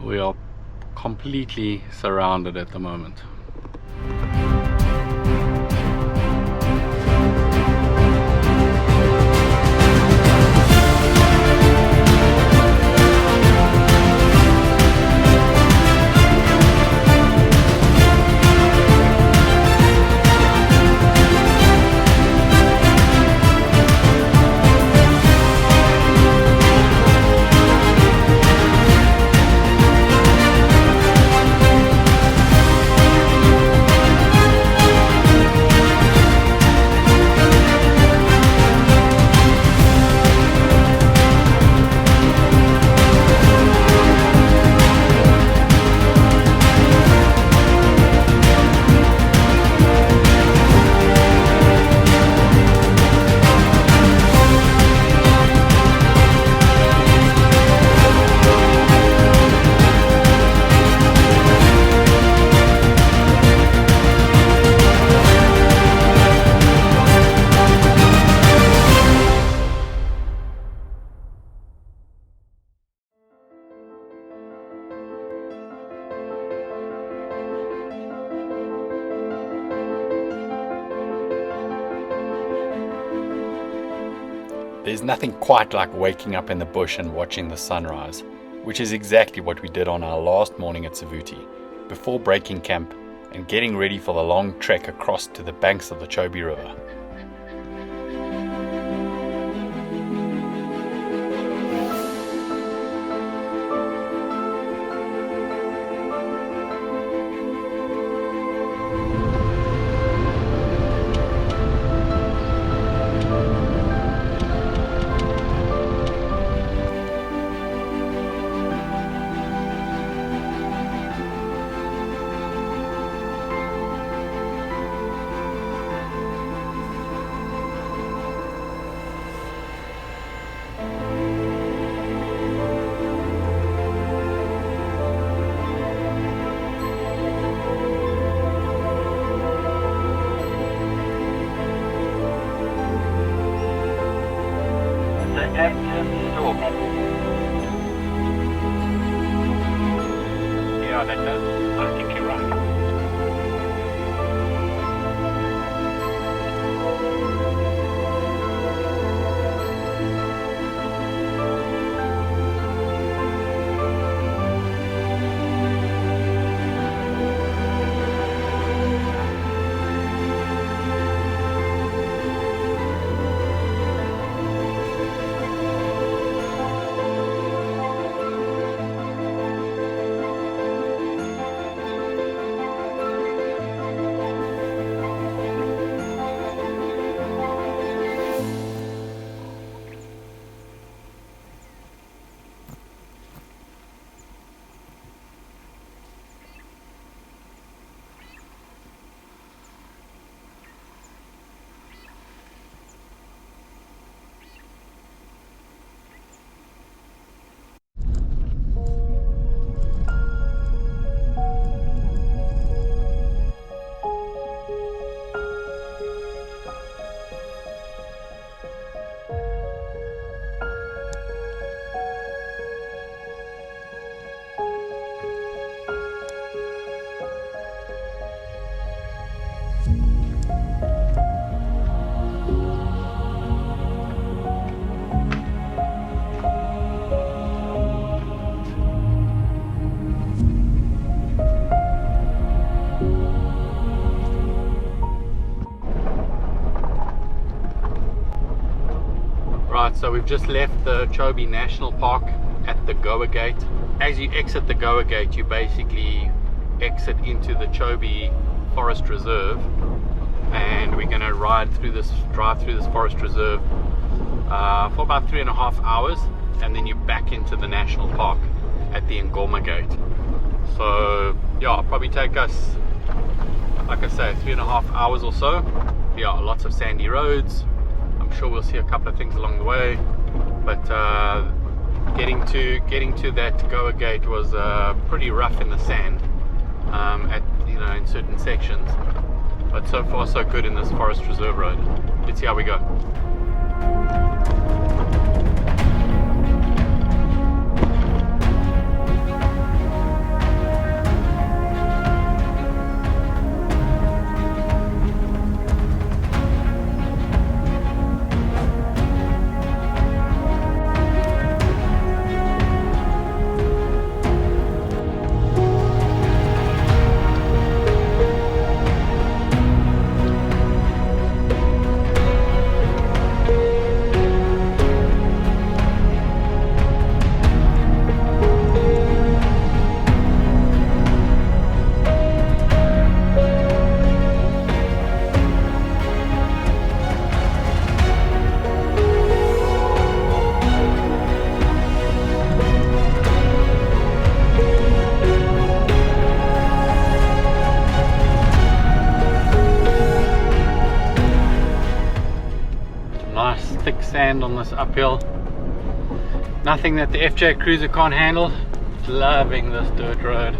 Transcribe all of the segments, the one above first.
We are completely surrounded at the moment. There's nothing quite like waking up in the bush and watching the sunrise, which is exactly what we did on our last morning at Savuti, before breaking camp and getting ready for the long trek across to the banks of the Chobe River. Yeah, that does. I think you're right. So we've just left the Chobe National Park at the Ghoha gate. As you exit the Ghoha gate, you basically exit into the Chobe Forest Reserve, and we're going to drive through this forest reserve for about 3.5 hours, and then you're back into the national park at the Ngoma gate. So yeah, it'll probably take us, like I say, 3.5 hours or so. Yeah, lots of sandy roads. I'm sure we'll see a couple of things along the way, but getting to that Ghoha gate was pretty rough in the sand, in certain sections. But so far so good in this Forest Reserve road. Let's see how we go. sand on this uphill. Nothing that the FJ Cruiser can't handle. Loving this dirt road.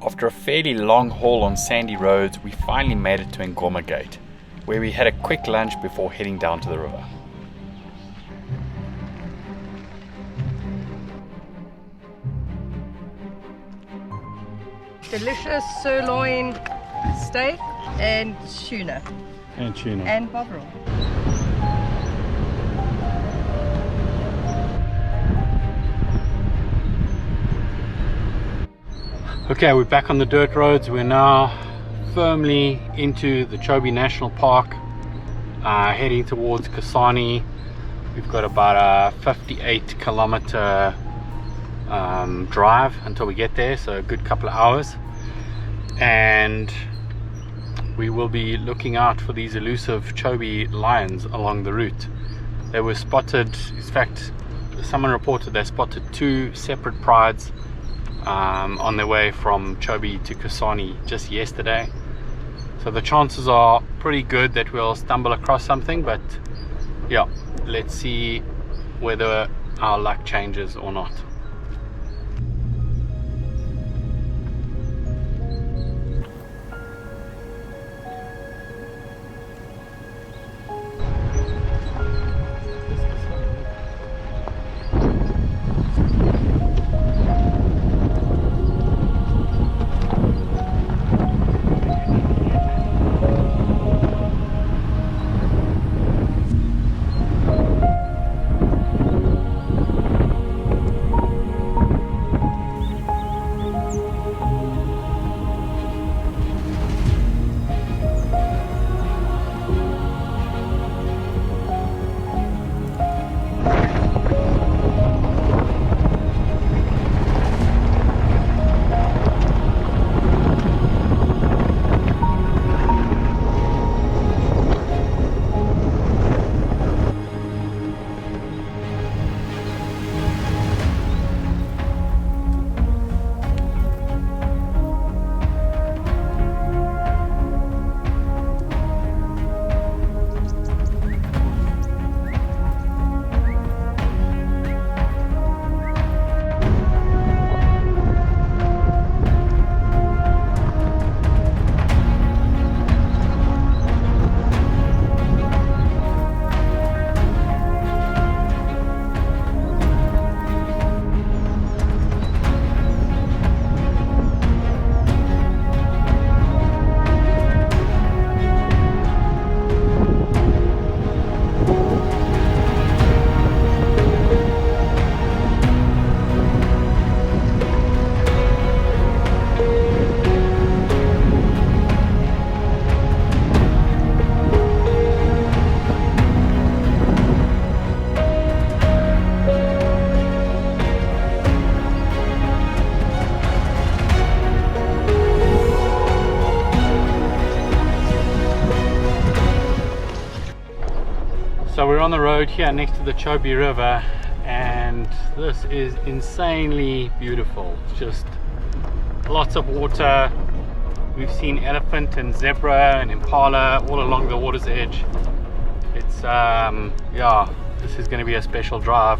After a fairly long haul on sandy roads, we finally made it to Ngoma Gate, where we had a quick lunch before heading down to the river. Delicious sirloin steak and tuna. And tuna. And bovril. Okay, we're back on the dirt roads. We're now firmly into the Chobe National Park, heading towards Kasane. We've got about a 58 kilometer drive until we get there, so a good couple of hours. And we will be looking out for these elusive Chobe Lions along the route. They were spotted, in fact, someone reported they spotted two separate prides on their way from Chobe to Kasane just yesterday. So the chances are pretty good that we'll stumble across something, but yeah, let's see whether our luck changes or not. So we're on the road here next to the Chobe River, and this is insanely beautiful. It's just lots of water. We've seen elephant and zebra and impala all along the water's edge. It's yeah, this is going to be a special drive.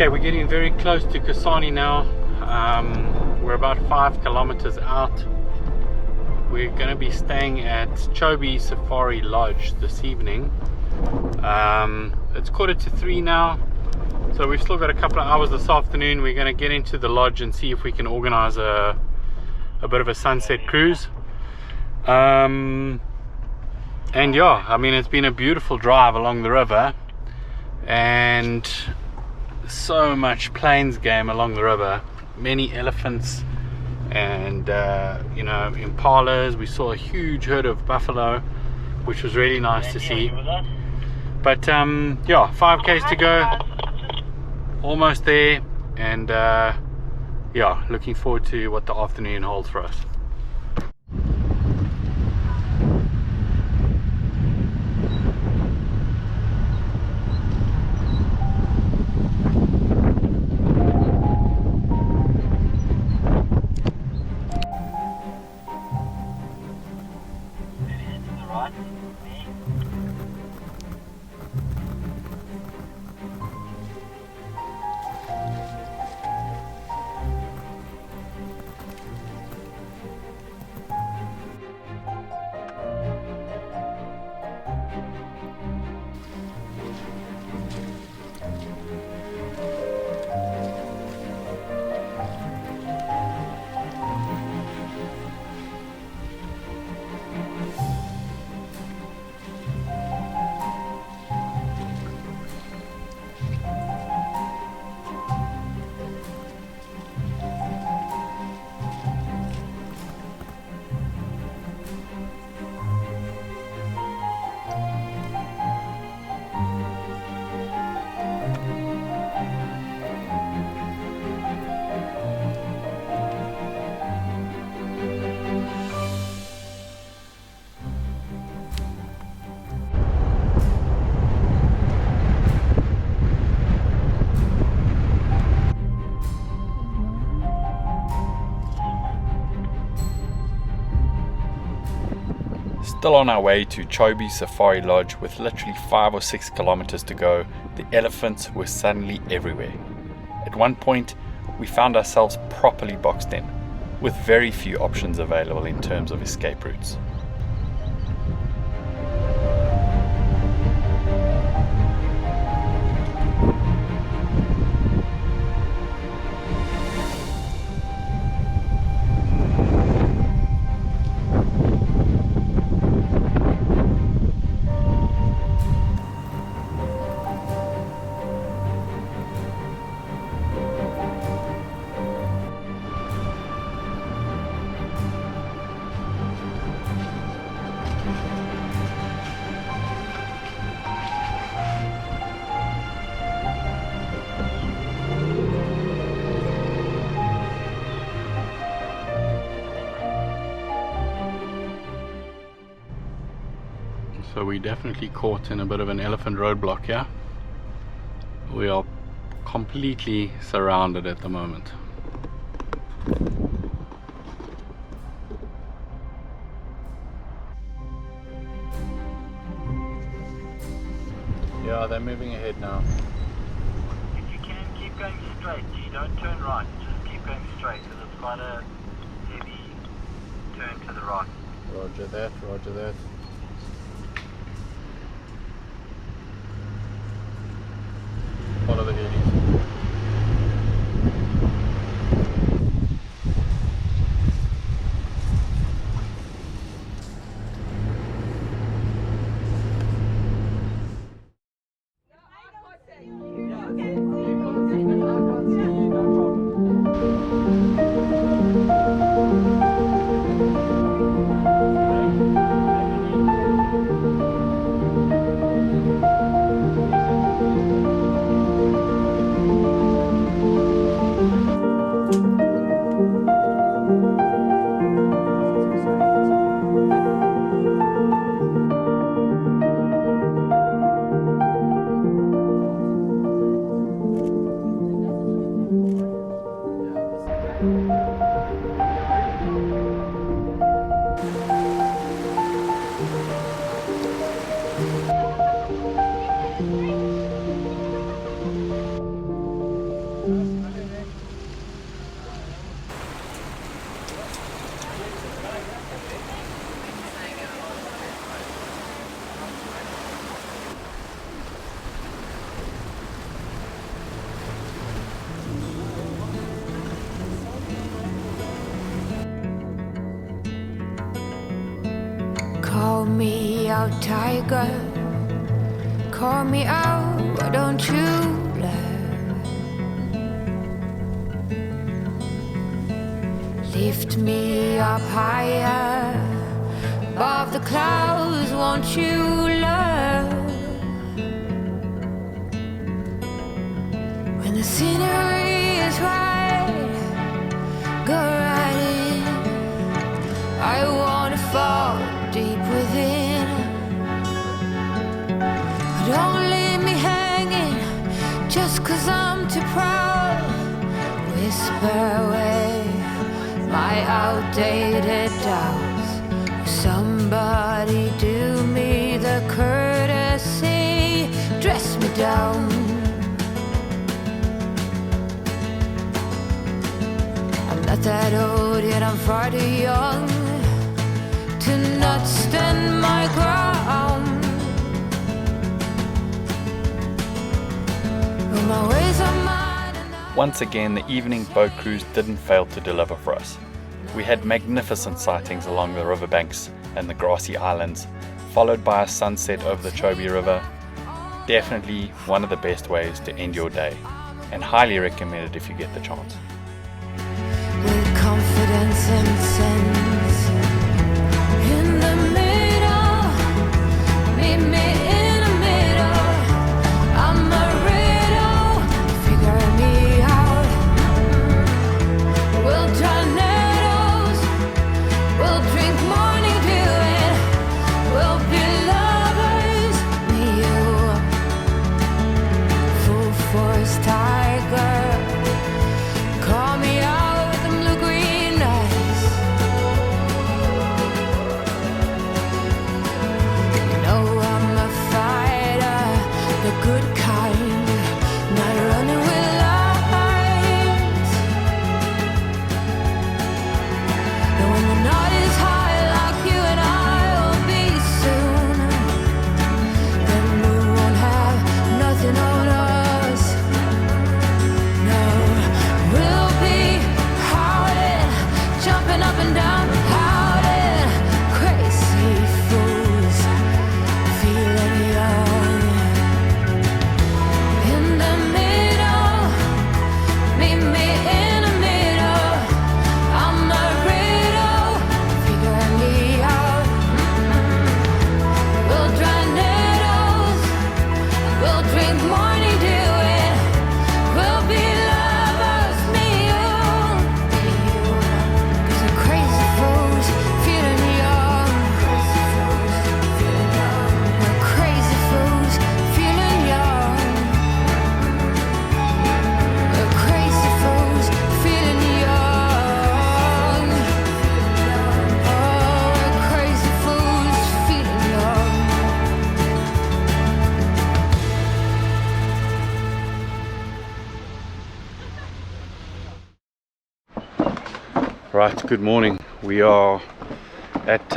Okay, we're getting very close to Kasane now. We're about 5 kilometers out. We're going to be staying at Chobe Safari Lodge this evening. It's 2:45 now, so we've still got a couple of hours this afternoon. We're going to get into the lodge and see if we can organize a bit of a sunset cruise. And yeah, I mean, it's been a beautiful drive along the river, and so much plains game along the river, many elephants and you know, impalas. We saw a huge herd of buffalo, which was really nice to see. But yeah, 5Ks to go, almost there, and yeah, looking forward to what the afternoon holds for us. Still on our way to Chobe Safari Lodge with literally 5 or 6 kilometers to go, the elephants were suddenly everywhere. At one point, we found ourselves properly boxed in, with very few options available in terms of escape routes. So we definitely caught in a bit of an elephant roadblock here. We are completely surrounded at the moment. Yeah, they're moving ahead now. If you can, keep going straight. You don't turn right. Just keep going straight because it's quite a heavy turn to the right. Roger that, roger that. Follow the headies. Call me out, tiger. Call me out, why don't you love? Lift me up higher above the clouds, won't you love? When the scenery is right, go right in. I wanna fall deep within. Don't leave me hanging just 'cause I'm too proud. Whisper away my outdated doubts. Somebody do me the courtesy, dress me down. I'm not that old yet, I'm far too young to not stand my ground. Well, my ways are mine and I... Once again, the evening boat cruise didn't fail to deliver for us. We had magnificent sightings along the riverbanks and the grassy islands, followed by a sunset over the Chobe River. Definitely one of the best ways to end your day, and highly recommended if you get the chance. With confidence and sense, in the middle, meet me in the middle. I'm a riddle, figure me out. We'll tornadoes, we'll drink morning dew, and we'll be lovers, me you. Full force tiger, call me out with them blue green eyes. Right, good morning. We are at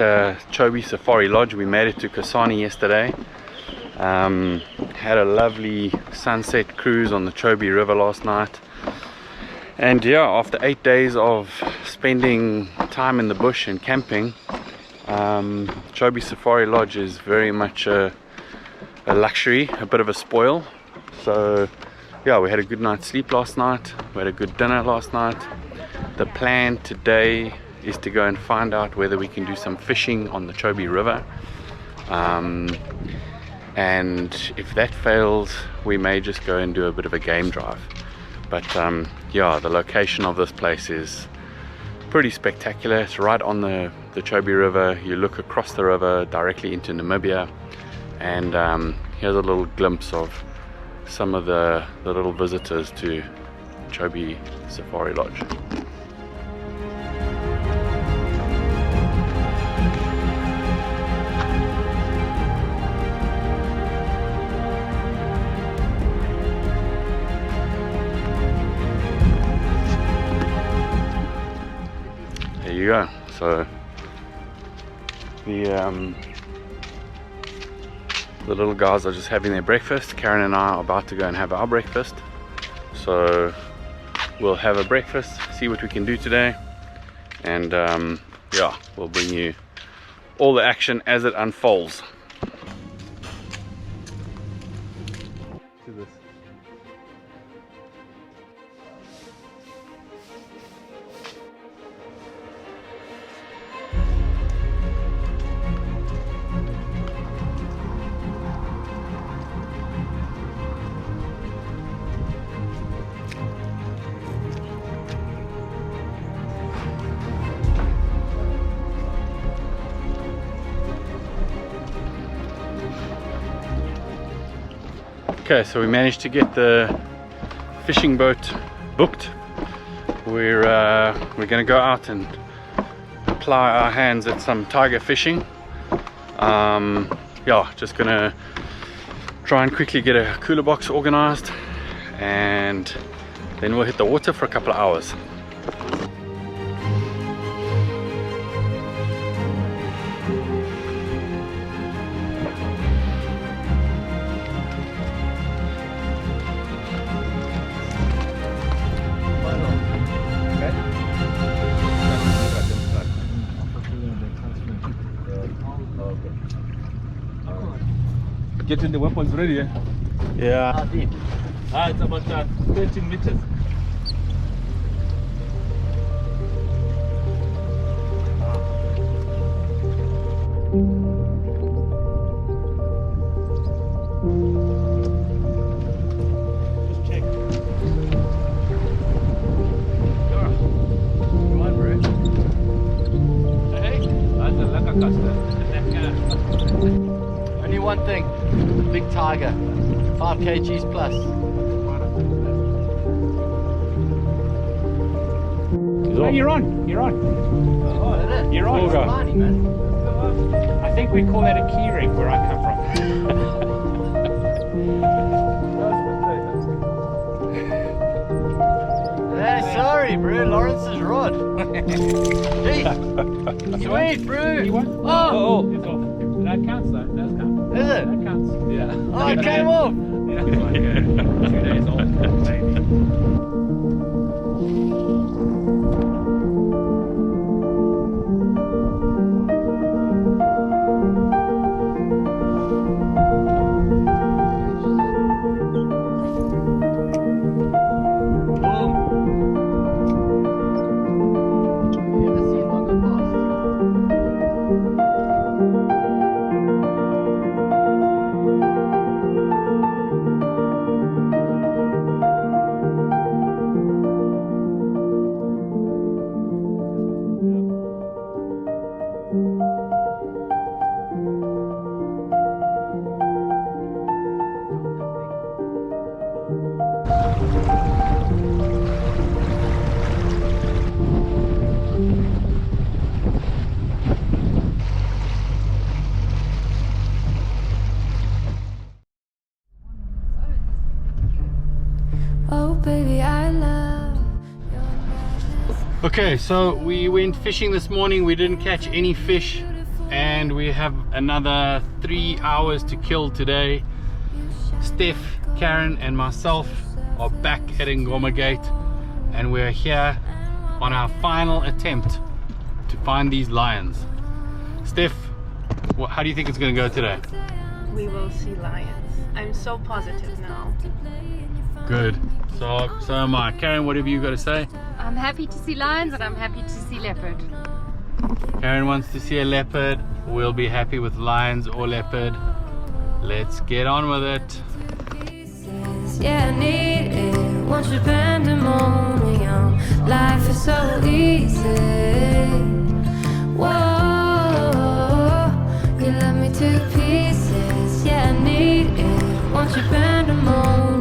Chobe Safari Lodge. We made it to Kasane yesterday. Had a lovely sunset cruise on the Chobe River last night. And yeah, after 8 days of spending time in the bush and camping, Chobe Safari Lodge is very much a luxury, a bit of a spoil. So yeah, we had a good night's sleep last night, we had a good dinner last night. The plan today is to go and find out whether we can do some fishing on the Chobe River, and if that fails, we may just go and do a bit of a game drive. But yeah, the location of this place is pretty spectacular. It's right on the Chobe River. You look across the river directly into Namibia, and here's a little glimpse of some of the little visitors to Chobe Safari Lodge. There you go. So the little guys are just having their breakfast. Karen and I are about to go and have our breakfast. So we'll have a breakfast, see what we can do today, and yeah, we'll bring you all the action as it unfolds. Okay, so we managed to get the fishing boat booked. We're going to go out and apply our hands at some tiger fishing. Yeah, just going to try and quickly get a cooler box organized, and then we'll hit the water for a couple of hours. Getting the weapons ready, eh? Yeah. It's about 13 meters. Just check. Come on, bro. Hey, that's a laka caster. Only one thing, the big tiger, 5 kgs plus. Oh, you're on. You're on. Oh, that is? You're on. It's tiny, man. I think we call that a key ring where I come from. Sorry, bro. Lawrence's rod. Jeez. Sweet, bro. Oh, it's off. That counts though. That does count. Is it? That counts. Yeah. Oh, it came off. Yeah, it's like 2 days old, maybe. Oh baby, I love your madness. Okay, so we went fishing this morning. We didn't catch any fish, and we have another 3 hours to kill today. Steph, Karen and myself are back at Ngoma Gate, and we're here on our final attempt to find these lions. Steph, how do you think it's going to go today? We will see lions. I'm so positive now. Good. So am I. Karen, what have you got to say? I'm happy to see lions and I'm happy to see leopard. Karen wants to see a leopard. We'll be happy with lions or leopard. Let's get on with it. Yeah, I need it. Once you pandemonium, life is so easy. Whoa, you love me to pieces. Yeah, I need it. Once you pandemonium.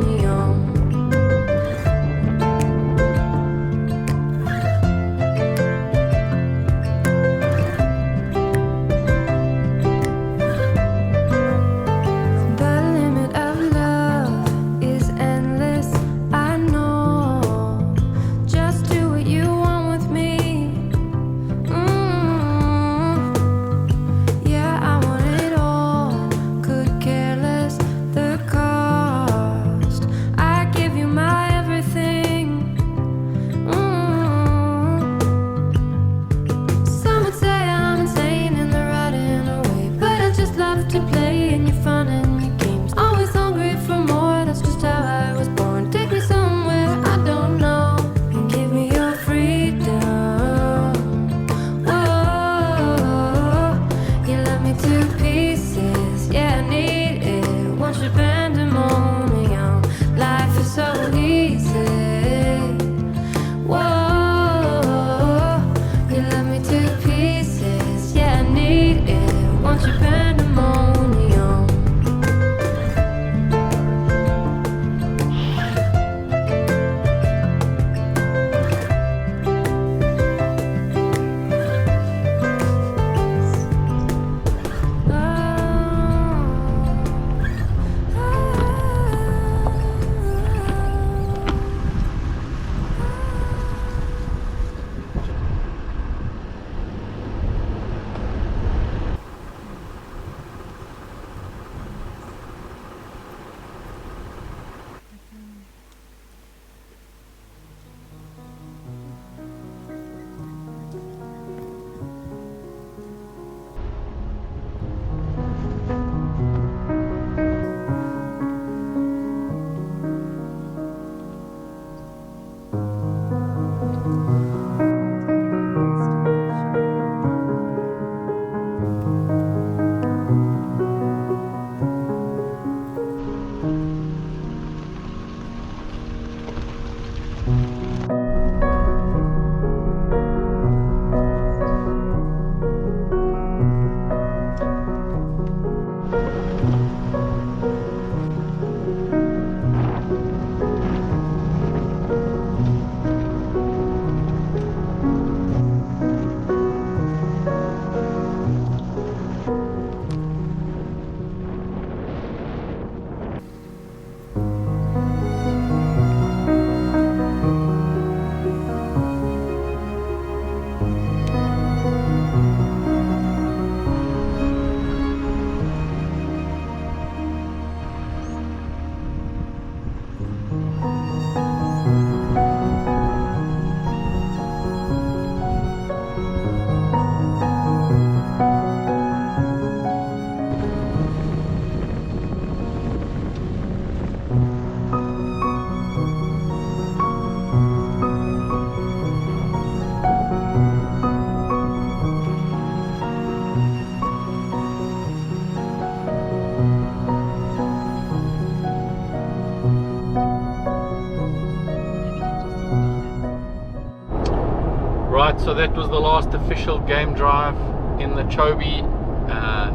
Right, so that was the last official game drive in the Chobe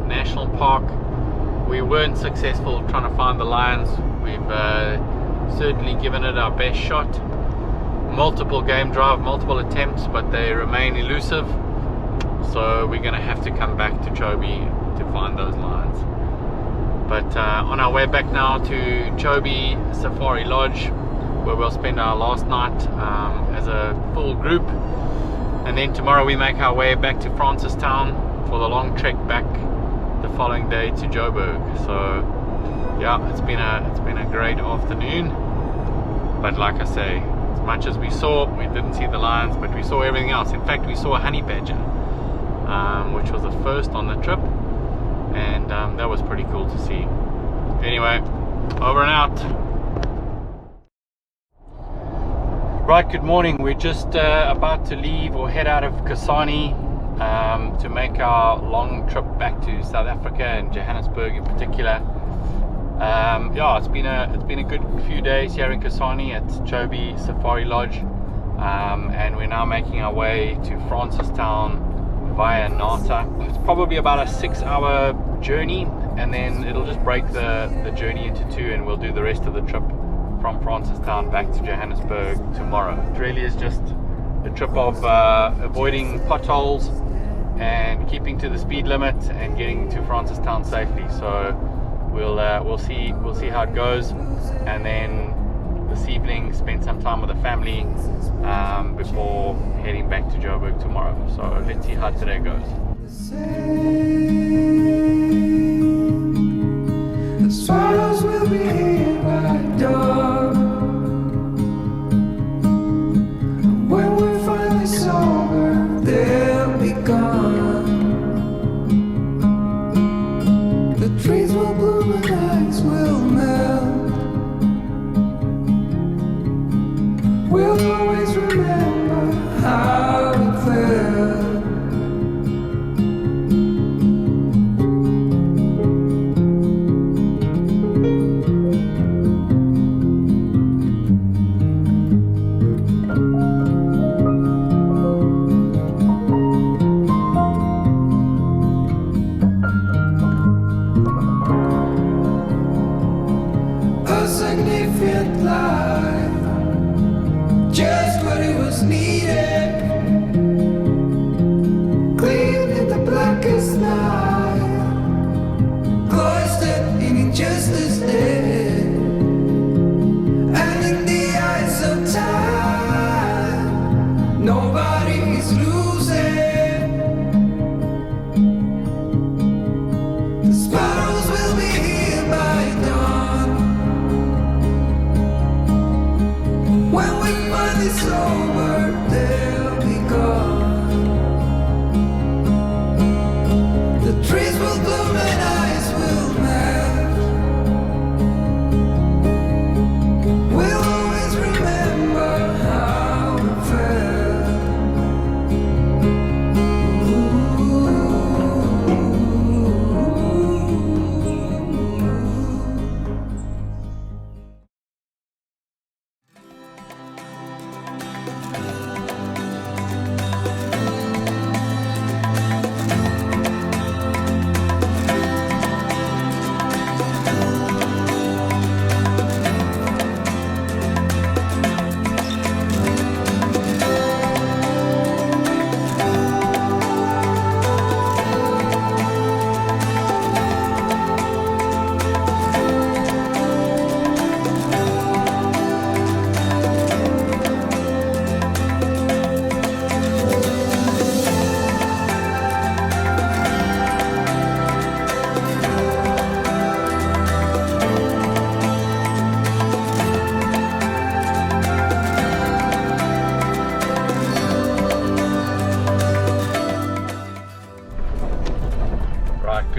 National Park. We weren't successful trying to find the lions. We've certainly given it our best shot. Multiple game drive, multiple attempts, but they remain elusive. So we're going to have to come back to Chobe to find those lions. But on our way back now to Chobe Safari Lodge, where we'll spend our last night as a full group, and then tomorrow we make our way back to Francistown for the long trek back the following day to Joburg. So yeah, it's been a great afternoon, but like I say, as much as we saw, we didn't see the lions, but we saw everything else. In fact, we saw a honey badger, which was the first on the trip, and that was pretty cool to see. Anyway, over and out. Right, good morning. We're just about to leave or head out of Kasane to make our long trip back to South Africa and Johannesburg in particular. Yeah, it's been a good few days here in Kasane at Chobe Safari Lodge, and we're now making our way to Francistown via Nata. It's probably about a 6-hour journey, and then it'll just break the journey into two, and we'll do the rest of the trip from Francistown back to Johannesburg tomorrow. It really is just a trip of avoiding potholes and keeping to the speed limit and getting to Francistown safely. So we'll see how it goes, and then this evening spend some time with the family before heading back to Joburg tomorrow. So let's see how today goes. The swallows will be here by dawn. When we're finally sober, they'll be gone. The trees will bloom and ice will melt. We'll always remember how it felt.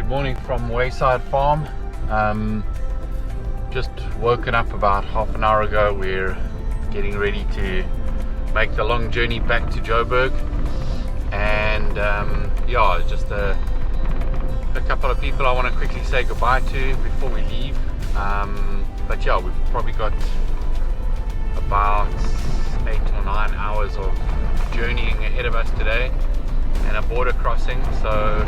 Morning from Wayside Farm. Just woken up about half an hour ago. We're getting ready to make the long journey back to Joburg, and yeah, just a couple of people I want to quickly say goodbye to before we leave. But yeah, we've probably got about 8 or 9 hours of journeying ahead of us today, and a border crossing. So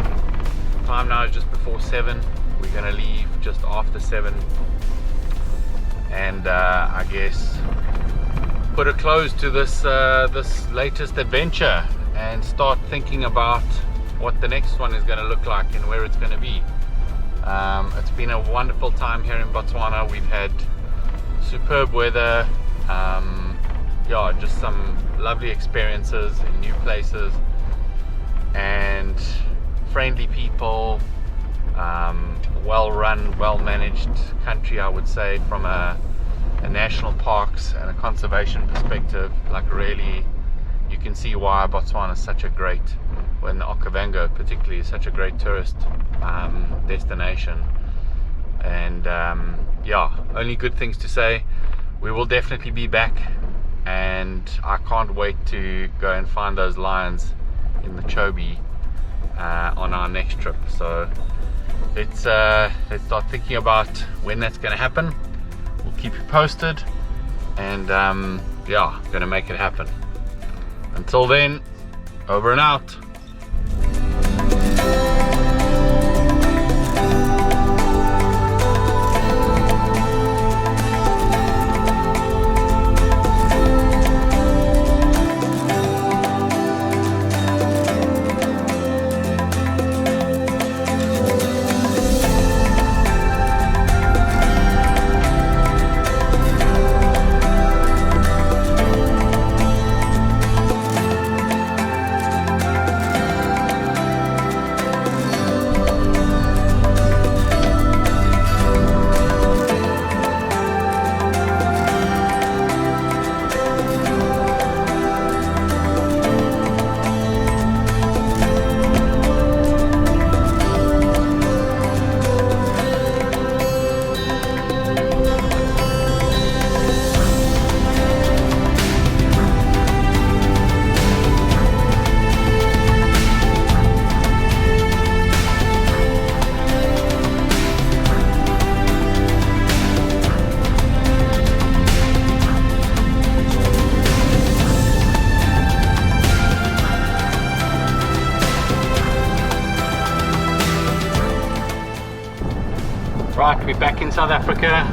time now is just before 7. We're going to leave just after 7, and I guess put a close to this this latest adventure and start thinking about what the next one is going to look like and where it's going to be. It's been a wonderful time here in Botswana. We've had superb weather, Yeah, just some lovely experiences in new places and friendly people, well run, well managed country, I would say, from a national parks and a conservation perspective. Like, really, you can see why Botswana is such a great, when Okavango particularly is such a great tourist destination. And yeah, only good things to say. We will definitely be back, and I can't wait to go and find those lions in the Chobe on our next trip. So let's start thinking about when that's going to happen. We'll keep you posted, and yeah, gonna make it happen. Until then, over and out. Right, we're back in South Africa.